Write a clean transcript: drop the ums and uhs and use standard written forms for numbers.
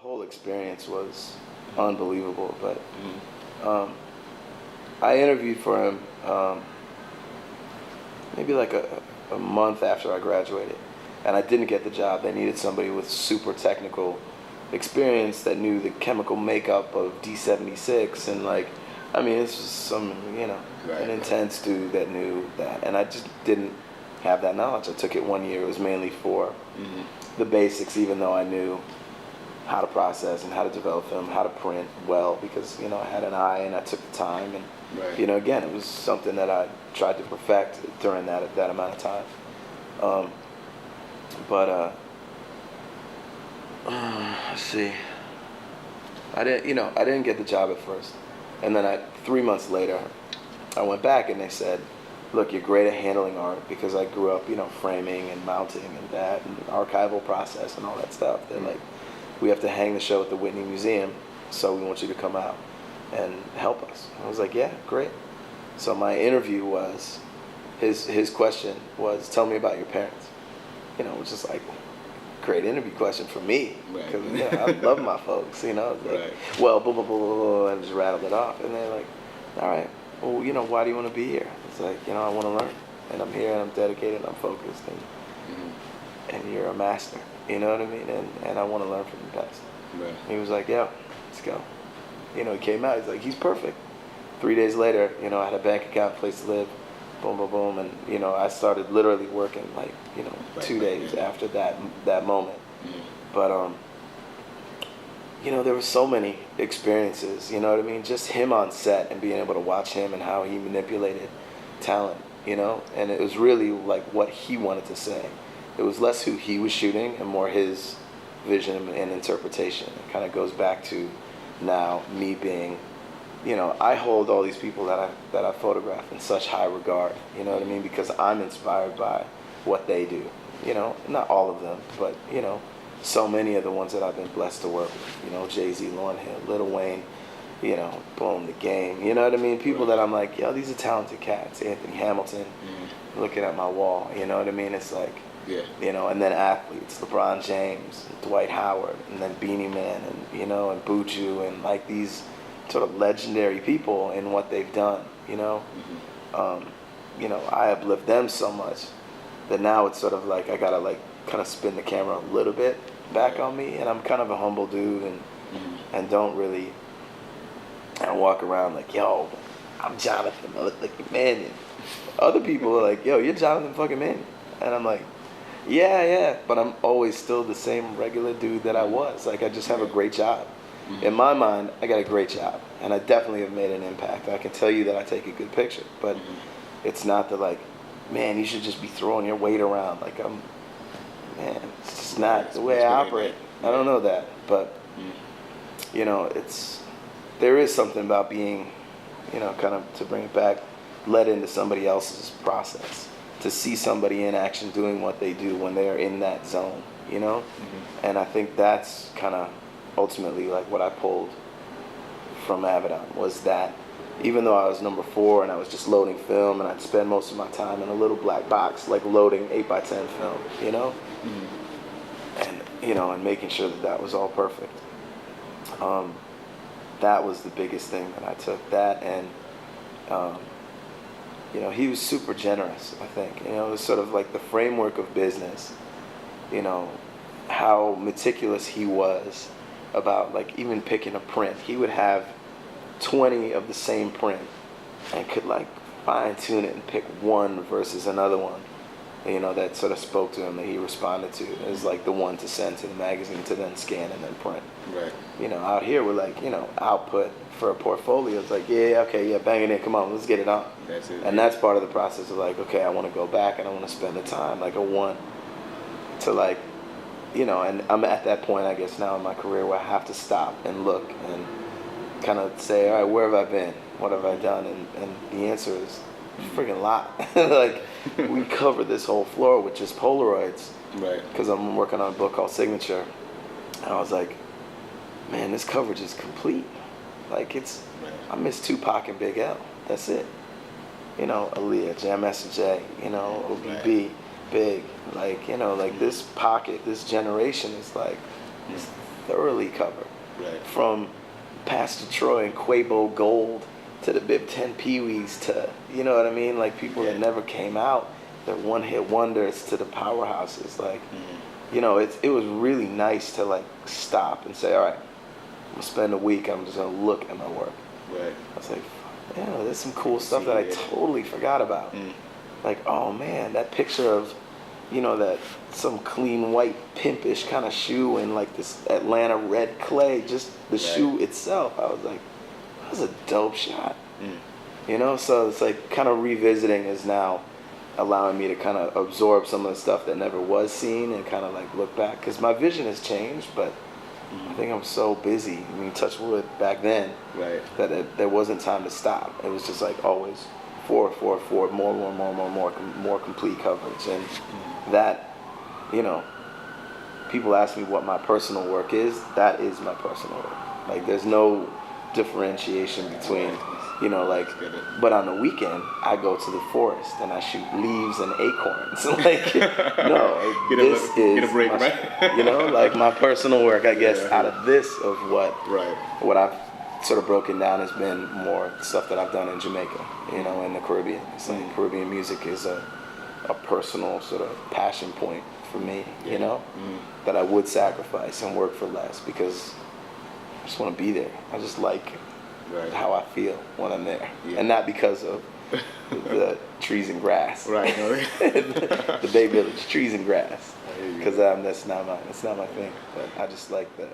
whole experience was unbelievable. But I interviewed for him maybe like a month after I graduated, and I didn't get the job. They needed somebody with super technical experience that knew the chemical makeup of D76, and like, I mean, this was some, an intense dude that knew that, and I just didn't have that knowledge. I took it 1 year. It was mainly for the basics, even though I knew how to process and how to develop film, how to print well, because I had an eye and I took the time, and again, it was something that I tried to perfect during that amount of time. Let's see. I didn't get the job at first, and then 3 months later, I went back and they said, "Look, you're great at handling art," because I grew up, framing and mounting and that and archival process and all that stuff. They're like, "We have to hang the show at the Whitney Museum, so we want you to come out and help us." I was like, "Yeah, great." So my interview was, his question was, "Tell me about your parents," which is like great interview question for me, because I love my folks, like, well, blah, blah, blah, blah, blah, and just rattled it off. And they're like, "All right, well, why do you want to be here?" It's like, I want to learn, and I'm here, and I'm dedicated, and I'm focused, and you're a master, you know what I mean? And I want to learn from the best. Right. He was like, "Yo, let's go." He came out, he's like, "He's perfect." 3 days later, I had a bank account, place to live, boom, boom, boom, and I started literally working like 2 days after that moment. But there were so many experiences, you know what I mean? Just him on set and being able to watch him and how he manipulated talent, and it was really like what he wanted to say. It was less who he was shooting and more his vision and interpretation. It kind of goes back to now me being, I hold all these people that I photograph in such high regard, you know what I mean? Because I'm inspired by what they do, not all of them, but, so many of the ones that I've been blessed to work with, Jay-Z, Lauryn Hill, Lil Wayne, boom, The Game, you know what I mean? People that I'm like, yo, these are talented cats. Anthony Hamilton, looking at my wall, you know what I mean? It's like, and then athletes, LeBron James, Dwight Howard, and then Beanie Man, and, and Buju, and like these sort of legendary people in what they've done, I uplift them so much that now it's sort of like I gotta like kind of spin the camera a little bit back on me, and I'm kind of a humble dude, and don't really, I walk around like, "Yo, I'm Jonathan, I look like your Mannion." Other people are like, "Yo, you're Jonathan fucking Mannion," and I'm like, yeah, but I'm always still the same regular dude that I was. Like, I just have a great job. In my mind, I got a great job, and I definitely have made an impact. I can tell you that I take a good picture, but it's not the like, "Man, you should just be throwing your weight around." Like, it's just not the way I operate. I don't know that, but there is something about being, kind of, to bring it back, led into somebody else's process, to see somebody in action doing what they do when they are in that zone, and I think that's kind of ultimately like what I pulled from Avedon, was that even though I was number 4 and I was just loading film, and I'd spend most of my time in a little black box like loading 8x10 film, and making sure that was all perfect. That was the biggest thing that I took. That, and he was super generous, I think. It was sort of like the framework of business, how meticulous he was about like even picking a print. He would have 20 of the same print and could like fine tune it and pick one versus another one, that sort of spoke to him, that he responded to as like the one to send to the magazine to then scan and then print. Right. Out here we're like, output for a portfolio. It's like, bang it in, come on, let's get it on. That's it. And that's part of the process of like, okay, I want to go back and I want to spend the time, like a one, to like, and I'm at that point, I guess, now in my career where I have to stop and look and kind of say, all right, where have I been? What have I done? And the answer is a freaking lot. Like, we cover this whole floor with just Polaroids. Right. Because I'm working on a book called Signature. And I was like, man, this coverage is complete. Like, I miss Tupac and Big L. That's it. Aaliyah, Jam Master Jay, OBB. Right. Big, like, like this pocket, this generation is like, thoroughly covered. Right. From Pastor Troy and Quavo Gold to the Bib 10 Pee-wees to, you know what I mean? Like people that never came out, the one-hit wonders to the powerhouses. Like, you know, it was really nice to like stop and say, all right, I'm gonna spend a week, I'm just gonna look at my work. Right. I was like, yeah, there's some cool stuff that I totally forgot about. Like, oh man, that picture of, you know, that some clean white pimpish kind of shoe and like this Atlanta red clay, just the shoe itself. I was like, that was a dope shot. You know, so it's like kind of revisiting is now allowing me to kind of absorb some of the stuff that never was seen and kind of like look back. Because my vision has changed, but I think I'm so busy. I mean, touch wood back then, that there wasn't time to stop. It was just like always more complete coverage. And that, you know, people ask me what my personal work is. That is my personal work. Like, there's no differentiation between, you know, like, but on the weekend, I go to the forest and I shoot leaves and acorns. Like, no, this is, get a break, right? You know, like my personal work, I guess, out of this of what I've sort of broken down has been more stuff that I've done in Jamaica, you know, in the Caribbean. It's like Caribbean music is a personal sort of passion point for me, you know, that I would sacrifice and work for less because I just want to be there. I just like how I feel when I'm there, and not because of the trees and grass. The Bay Village, trees and grass, because that's not my thing. But I just like the